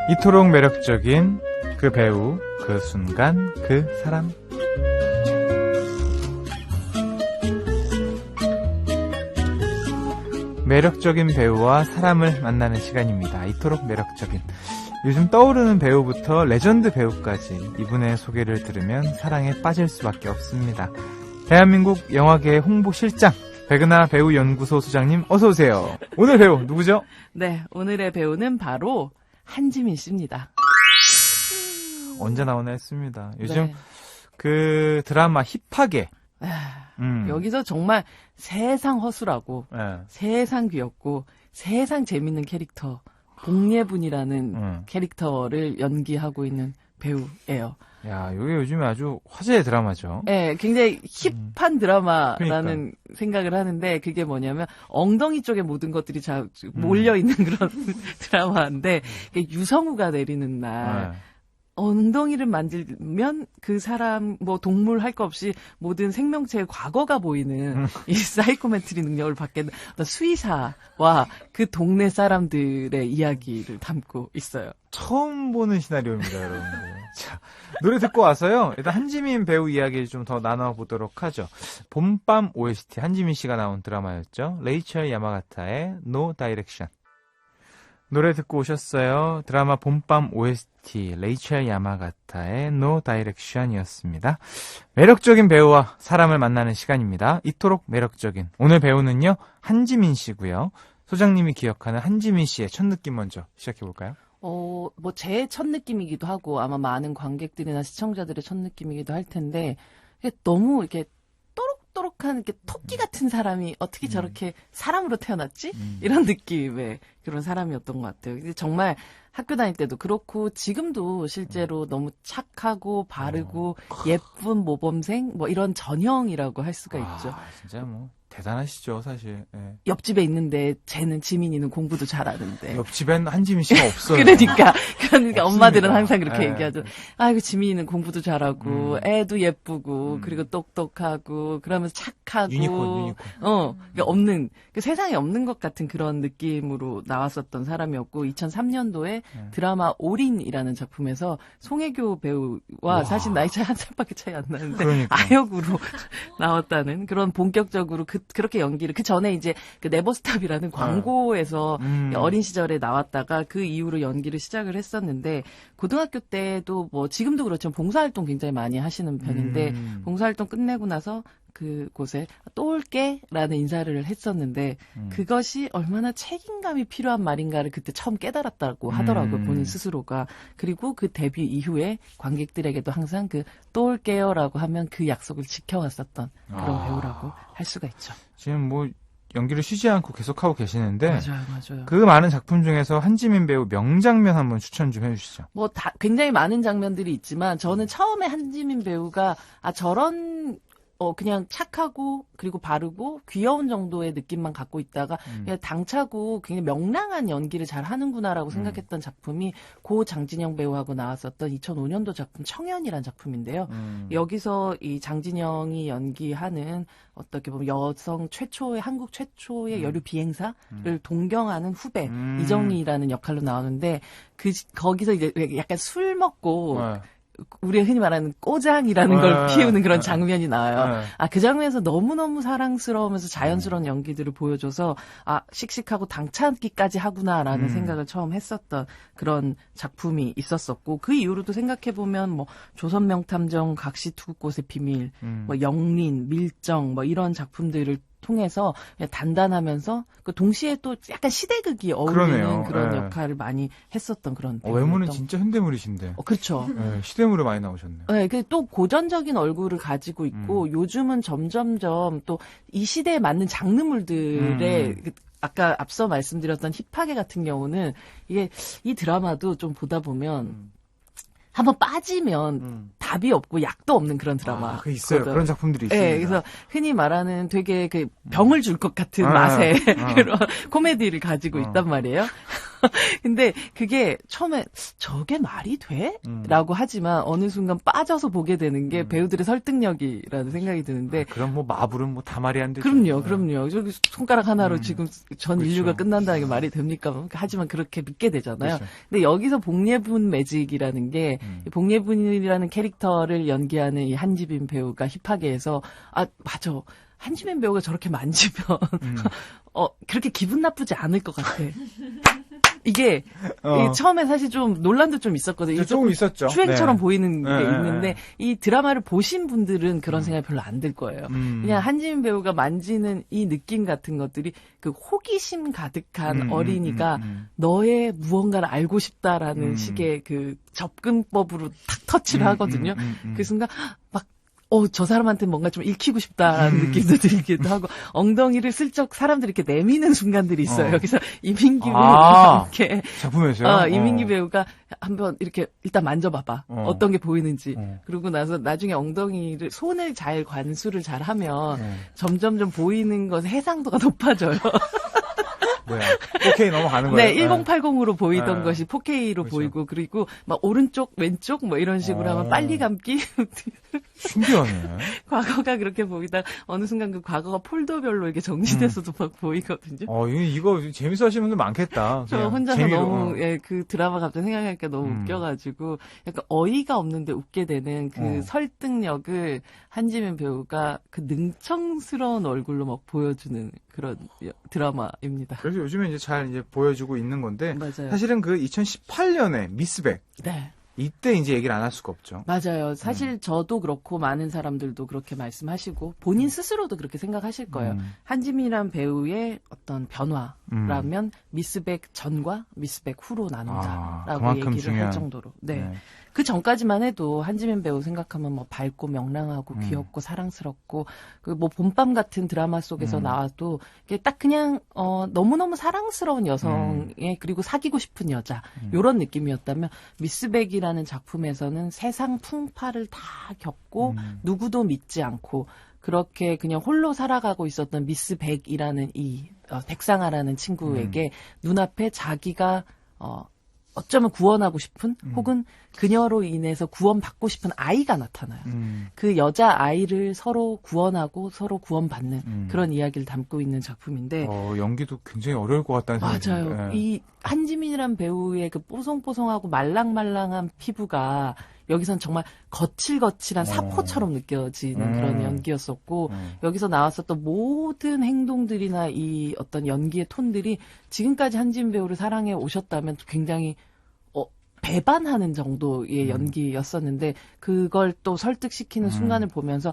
이토록 매력적인 그 배우, 그 순간, 그 사람. 매력적인 배우와 사람을 만나는 시간입니다. 이토록 매력적인. 요즘 떠오르는 배우부터 레전드 배우까지 이분의 소개를 들으면 사랑에 빠질 수밖에 없습니다. 대한민국 영화계 홍보실장 백은하 배우연구소 소장님 어서 오세요. 오늘 배우 누구죠? 네, 오늘의 배우는 바로 한지민 씨입니다. 언제 나오나 했습니다. 요즘 네. 그 드라마 힙하게 여기서 정말 세상 허술하고 네. 세상 귀엽고 세상 재밌는 캐릭터 복예분이라는 캐릭터를 연기하고 있는 배우예요. 야, 이게 요즘에 아주 화제의 드라마죠. 네, 굉장히 힙한 드라마라는 그러니까. 생각을 하는데 그게 뭐냐면 엉덩이 쪽에 모든 것들이 몰려있는 그런 드라마인데 유성우가 내리는 날 네. 엉덩이를 만지면 그 사람 뭐 동물 할 거 없이 모든 생명체의 과거가 보이는 이 사이코메트리 능력을 받게 된 어떤 수의사와 그 동네 사람들의 이야기를 담고 있어요. 처음 보는 시나리오입니다, 여러분들. 자, 노래 듣고 와서요. 일단 한지민 배우 이야기를 좀 더 나눠보도록 하죠. 봄밤 OST 한지민 씨가 나온 드라마였죠. 레이첼 야마가타의 No Direction. 노래 듣고 오셨어요. 드라마 봄밤 OST 레이첼 야마가타의 No Direction이었습니다. 매력적인 배우와 사람을 만나는 시간입니다. 이토록 매력적인. 오늘 배우는요. 한지민 씨고요. 소장님이 기억하는 한지민 씨의 첫 느낌 먼저 시작해볼까요? 뭐 제 첫 느낌이기도 하고 아마 많은 관객들이나 시청자들의 첫 느낌이기도 할 텐데 이게 너무 이렇게 또록또록한 이렇게 토끼 같은 사람이 어떻게 저렇게 사람으로 태어났지? 이런 느낌의 그런 사람이었던 것 같아요. 근데 정말 학교 다닐 때도 그렇고 지금도 실제로 너무 착하고 바르고 예쁜 모범생 뭐 이런 전형이라고 할 수가 있죠. 진짜 뭐 대단하시죠, 사실. 예. 옆집에 있는데 쟤는 지민이는 공부도 잘하는데. 옆집엔 한지민 씨가 없어요. 그러니까 없습니다. 엄마들은 항상 그렇게 예. 얘기하죠. 아이고 지민이는 공부도 잘하고 애도 예쁘고 그리고 똑똑하고 그러면서 착하고 유니콘. 그러니까 없는 세상에 없는 것 같은 그런 느낌으로 나왔었던 사람이었고 2003년도에 드라마 올인이라는 작품에서 송혜교 배우와 사실 나이 차이 한 살밖에 차이 안 나는데 그러니까. 아역으로 나왔다는 그런 본격적으로 그렇게 연기를 그 전에 이제 그 네버스탑이라는 광고에서 어린 시절에 나왔다가 그 이후로 연기를 시작을 했었는데 고등학교 때도 뭐 지금도 그렇지만 봉사활동 굉장히 많이 하시는 편인데 봉사활동 끝내고 나서 그곳에 또 올게라는 인사를 했었는데 그것이 얼마나 책임감이 필요한 말인가를 그때 처음 깨달았다고 하더라고요. 본인 스스로가. 그리고 그 데뷔 이후에 관객들에게도 항상 그 또 올게요라고 하면 그 약속을 지켜왔었던 그런 배우라고 할 수가 있죠. 지금 뭐 연기를 쉬지 않고 계속하고 계시는데 맞아요. 그 많은 작품 중에서 한지민 배우 명장면 한번 추천 좀 해주시죠. 뭐 굉장히 많은 장면들이 있지만 저는 처음에 한지민 배우가 저런 그냥 착하고 그리고 바르고 귀여운 정도의 느낌만 갖고 있다가 그냥 당차고 굉장히 명랑한 연기를 잘 하는구나라고 생각했던 작품이 고 장진영 배우하고 나왔었던 2005년도 작품 청년이라는 작품인데요. 여기서 이 장진영이 연기하는 어떻게 보면 여성 최초의 한국 최초의 여류 비행사를 동경하는 후배 이정희라는 역할로 나오는데 거기서 이제 약간 술 먹고 우리가 흔히 말하는 꼬장이라는 걸 피우는 그런 장면이 나와요. 그 장면에서 너무너무 사랑스러우면서 자연스러운 연기들을 보여줘서 씩씩하고 당차기까지 하구나라는 생각을 처음 했었던 그런 작품이 있었었고 그 이후로도 생각해보면 뭐 조선명탐정, 각시투구꽃의 비밀, 뭐 영린, 밀정 뭐 이런 작품들을 통해서 단단하면서 그 동시에 또 약간 시대극이 어울리는 그러네요. 그런 역할을 많이 했었던 그런 외모는 진짜 현대물이신데. 그렇죠. 시대물에 많이 나오셨네요. 네, 또 고전적인 얼굴을 가지고 있고 요즘은 점점점 또 이 시대에 맞는 장르물들의 아까 앞서 말씀드렸던 힙하게 같은 경우는 이게 이 드라마도 좀 보다 보면 한번 빠지면 답이 없고 약도 없는 그런 드라마. 그 있어요. 그런 작품들이 있습니다. 네, 그래서 흔히 말하는 되게 그 병을 줄 것 같은 맛의 그런 코미디를 가지고 있단 말이에요. 근데 그게 처음에 저게 말이 돼? 라고 하지만 어느 순간 빠져서 보게 되는 게 배우들의 설득력이라는 생각이 드는데 그럼 뭐 마블은 뭐 다 말이 안 되죠. 그럼요. 저기 손가락 하나로 지금 전 그렇죠. 인류가 끝난다는 게 말이 됩니까? 하지만 그렇게 믿게 되잖아요. 그렇죠. 근데 여기서 복례분 매직이라는 게 복례분이라는 캐릭터를 연기하는 이 한지민 배우가 힙하게해서 맞아. 한지민 배우가 저렇게 만지면 그렇게 기분 나쁘지 않을 것 같아. 이게 처음에 사실 좀 논란도 좀 있었거든요. 조금 있었죠. 추행처럼 네. 보이는 게 네, 있는데 네. 이 드라마를 보신 분들은 그런 생각이 별로 안 들 거예요. 그냥 한지민 배우가 만지는 이 느낌 같은 것들이 그 호기심 가득한 어린이가 너의 무언가를 알고 싶다라는 식의 그 접근법으로 탁 터치를 하거든요. 그 순간 막 저 사람한테 뭔가 좀 읽히고 싶다라는 느낌도 들기도 하고, 엉덩이를 슬쩍 사람들이 이렇게 내미는 순간들이 있어요. 여기서 이민기 배우가 이렇게. 작품에서요? 이민기 배우가 한번 이렇게 일단 만져봐봐. 어떤 게 보이는지. 그러고 나서 나중에 엉덩이를, 손을 잘 관수를 잘 하면 점점점 보이는 것의 해상도가 높아져요. 뭐야? 4K 넘어가는 거예요? 네, 1080으로 보이던 네. 것이 4K로 그렇죠. 보이고, 그리고 막 오른쪽, 왼쪽 뭐 이런 식으로 하면 빨리 감기. 신기하네. 과거가 그렇게 보이다 어느 순간 그 과거가 폴더별로 이렇게 정지돼서도 막 보이거든요. 이거 재밌어 하시는 분들 많겠다. 저 혼자서 재미로. 너무 그 드라마 갑자기 생각하니까 너무 웃겨가지고 약간 어이가 없는데 웃게 되는 그 설득력을 한지민 배우가 그 능청스러운 얼굴로 막 보여주는 그런 드라마입니다. 그래서 요즘에 이제 잘 이제 보여주고 있는 건데 맞아요. 사실은 그 2018년에 미스백 네. 이때 이제 얘기를 안 할 수가 없죠. 맞아요. 사실 저도 그렇고 많은 사람들도 그렇게 말씀하시고 본인 스스로도 그렇게 생각하실 거예요. 한지민이란 배우의 어떤 변화라면 미스백 전과 미스백 후로 나눈다라고 그만큼 얘기를 중요한. 할 정도로. 네. 그 전까지만 해도 한지민 배우 생각하면 뭐 밝고 명랑하고 귀엽고 사랑스럽고 그 뭐 봄밤 같은 드라마 속에서 나와도 이게 딱 그냥 너무너무 사랑스러운 여성의 그리고 사귀고 싶은 여자 요런 느낌이었다면 미스백이라는 작품에서는 세상 풍파를 다 겪고 누구도 믿지 않고 그렇게 그냥 홀로 살아가고 있었던 미스백이라는 이 백상아라는 친구에게 눈앞에 자기가 어쩌면 구원하고 싶은 혹은 그녀로 인해서 구원받고 싶은 아이가 나타나요. 그 여자 아이를 서로 구원하고 서로 구원받는 그런 이야기를 담고 있는 작품인데 연기도 굉장히 어려울 것 같다는 생각이 맞아요. 듭니다. 이 한지민이란 배우의 그 뽀송뽀송하고 말랑말랑한 피부가 여기선 정말 거칠거칠한 사포처럼 느껴지는 그런 연기였었고 여기서 나왔었던 모든 행동들이나 이 어떤 연기의 톤들이 지금까지 한지민 배우를 사랑해 오셨다면 굉장히 배반하는 정도의 연기였었는데 그걸 또 설득시키는 순간을 보면서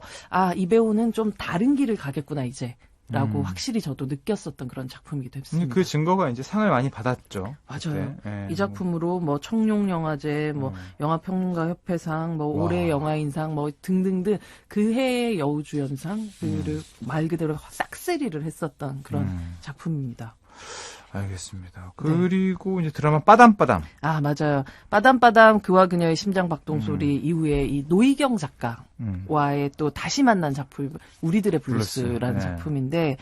이 배우는 좀 다른 길을 가겠구나 이제 라고 확실히 저도 느꼈었던 그런 작품이기도 했습니다. 그 증거가 이제 상을 많이 받았죠. 맞아요. 네. 이 작품으로 뭐 청룡영화제, 뭐 영화평론가협회상, 뭐 올해 영화인상, 뭐 등등등 그 해의 여우주연상을 말 그대로 싹쓸이를 했었던 그런 작품입니다. 알겠습니다. 그리고 이제 드라마 빠담빠담. 맞아요. 빠담빠담 그와 그녀의 심장 박동소리 이후에 이 노희경 작가와의 또 다시 만난 작품 우리들의 블루스라는 작품인데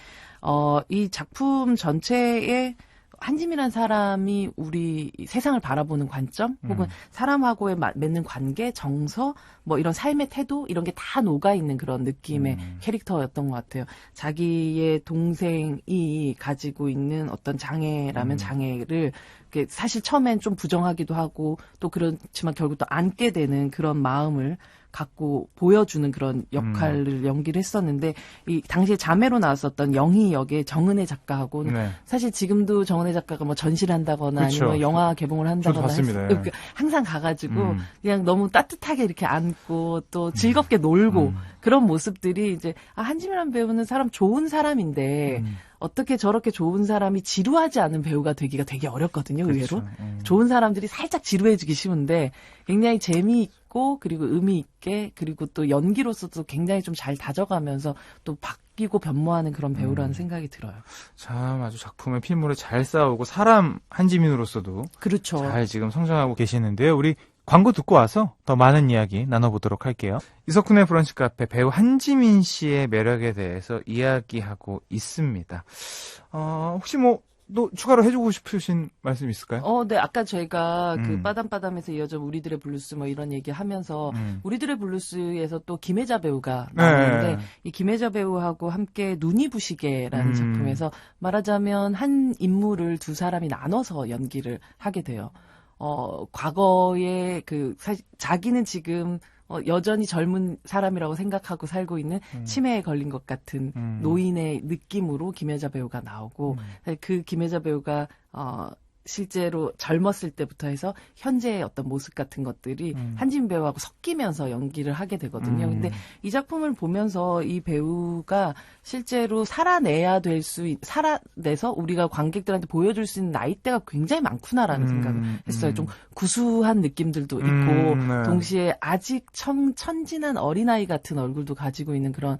이 작품 전체에 한지민이라는 사람이 우리 세상을 바라보는 관점 혹은 사람하고의 맺는 관계, 정서, 뭐 이런 삶의 태도 이런 게 다 녹아있는 그런 느낌의 캐릭터였던 것 같아요. 자기의 동생이 가지고 있는 어떤 장애라면 장애를 사실 처음엔 좀 부정하기도 하고 또 그렇지만 결국 또 안게 되는 그런 마음을 갖고 보여주는 그런 역할을 연기를 했었는데 이 당시에 자매로 나왔었던 영희 역의 정은혜 작가하고는 사실 지금도 정은혜 작가가 뭐 전시를 한다거나 그렇죠. 아니면 영화 개봉을 한다거나 봤습니다. 항상 가가지고 그냥 너무 따뜻하게 이렇게 안고 또 즐겁게 놀고 그런 모습들이 이제 한지민이라는 배우는 사람 좋은 사람인데 어떻게 저렇게 좋은 사람이 지루하지 않은 배우가 되기가 되게 어렵거든요, 의외로. 좋은 사람들이 살짝 지루해지기 쉬운데 굉장히 재미있고 그리고 의미 있게 그리고 또 연기로서도 굉장히 좀 잘 다져가면서 또 바뀌고 변모하는 그런 배우라는 생각이 들어요. 참 아주 작품의 필모를 잘 싸우고 사람 한지민으로서도 그렇죠. 잘 지금 성장하고 계시는데요. 우리 광고 듣고 와서 더 많은 이야기 나눠보도록 할게요. 이석훈의 브런치 카페 배우 한지민 씨의 매력에 대해서 이야기하고 있습니다. 혹시 뭐 또 추가로 해주고 싶으신 말씀 있을까요? 네, 아까 저희가 그 음. 빠담빠담에서 이어져 우리들의 블루스 뭐 이런 얘기 하면서 우리들의 블루스에서 또 김혜자 배우가 네. 나오는데 이 김혜자 배우하고 함께 눈이 부시게라는 작품에서 말하자면 한 인물을 두 사람이 나눠서 연기를 하게 돼요. 과거에 사실 자기는 지금 여전히 젊은 사람이라고 생각하고 살고 있는 치매에 걸린 것 같은 노인의 느낌으로 김혜자 배우가 나오고 그 김혜자 배우가 실제로 젊었을 때부터 해서 현재의 어떤 모습 같은 것들이 한지민 배우하고 섞이면서 연기를 하게 되거든요. 근데 이 작품을 보면서 이 배우가 실제로 살아내서 우리가 관객들한테 보여줄 수 있는 나이대가 굉장히 많구나라는 생각을 했어요. 좀 구수한 느낌들도 있고 네. 동시에 아직 천진한 어린아이 같은 얼굴도 가지고 있는 그런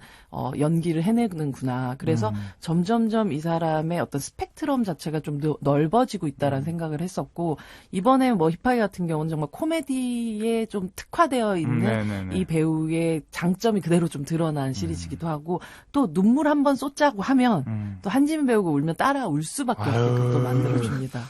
연기를 해내는구나. 그래서 점점점 이 사람의 어떤 스펙트럼 자체가 좀 넓어지고 있다라는 생각을 했었고 이번에 뭐 힙하게 같은 경우는 정말 코미디에 좀 특화되어 있는 이 배우의 장점이 그대로 좀 드러난 시리즈이기도 하고 또 눈물 한번 쏟자고 하면 또 한지민 배우가 울면 따라 울 수밖에 없게끔 또 만들어줍니다.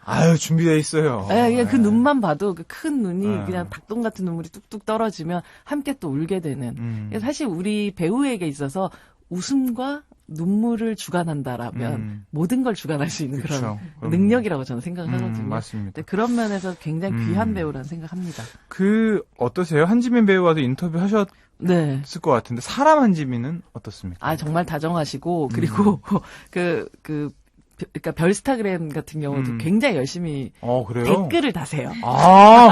아유, 준비되어 있어요. 네, 그냥 그 눈만 봐도 그 큰 눈이 그냥 닭똥 같은 눈물이 뚝뚝 떨어지면 함께 또 울게 되는. 사실 우리 배우에게 있어서 웃음과 눈물을 주관한다라면 모든 걸 주관할 수 있는 그런 능력이라고 저는 생각을 하거든요. 맞습니다. 그런 면에서 굉장히 귀한 배우라는 생각합니다. 어떠세요? 한지민 배우와도 인터뷰 하셨을 네. 것 같은데 사람 한지민은 어떻습니까? 정말 다정하시고 그리고 그러니까 별스타그램 같은 경우도 굉장히 열심히 그래요? 댓글을 다세요.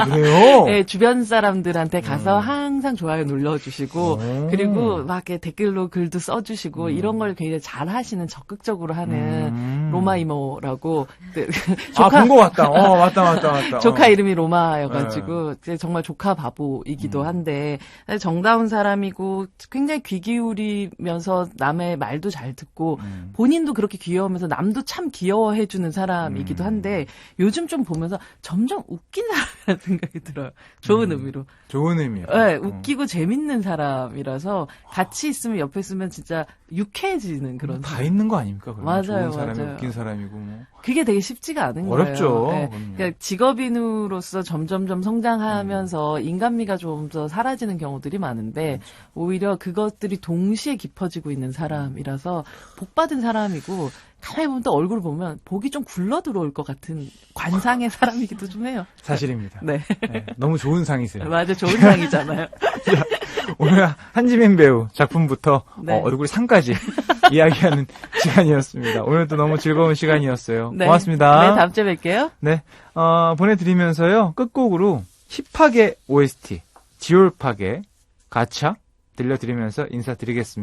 그래요? 네, 주변 사람들한테 가서 항상 좋아요 눌러주시고 그리고 막 이렇게 댓글로 글도 써주시고 이런 걸 굉장히 잘 하시는 적극적으로 하는 로마 이모라고 본 것 같다. 맞다. 조카 이름이 로마여가지고 정말 조카 바보이기도 한데 정다운 사람이고 굉장히 귀 기울이면서 남의 말도 잘 듣고 본인도 그렇게 귀여우면서 남도 참 귀여워해주는 사람이기도 한데 요즘 좀 보면서 점점 웃긴 사람이라는 생각이 들어요. 좋은 의미로. 좋은 의미요. 네, 웃기고 재밌는 사람이라서 같이 있으면 옆에 있으면 진짜 유쾌해지는 그런. 다 있는 거 아닙니까? 맞아요, 좋은 사람이 맞아요. 웃긴 사람이고 뭐. 그게 되게 쉽지가 않은 어렵죠. 거예요. 네. 그러니까 직업인으로서 점점점 성장하면서 인간미가 좀 더 사라지는 경우들이 많은데 오히려 그것들이 동시에 깊어지고 있는 사람이라서 복받은 사람이고 가만히 보면 또 얼굴을 보면 복이 좀 굴러 들어올 것 같은 관상의 사람이기도 좀 해요. 사실입니다. 네. 너무 좋은 상이세요. 맞아, 좋은 상이잖아요. 오늘 한지민 배우 작품부터 네. 얼굴 상까지 이야기하는 시간이었습니다. 오늘도 너무 즐거운 시간이었어요. 네. 고맙습니다. 네, 다음 주에 뵐게요. 네, 보내드리면서요. 끝곡으로 힙하게 OST, 지올팍의 가차 들려드리면서 인사드리겠습니다.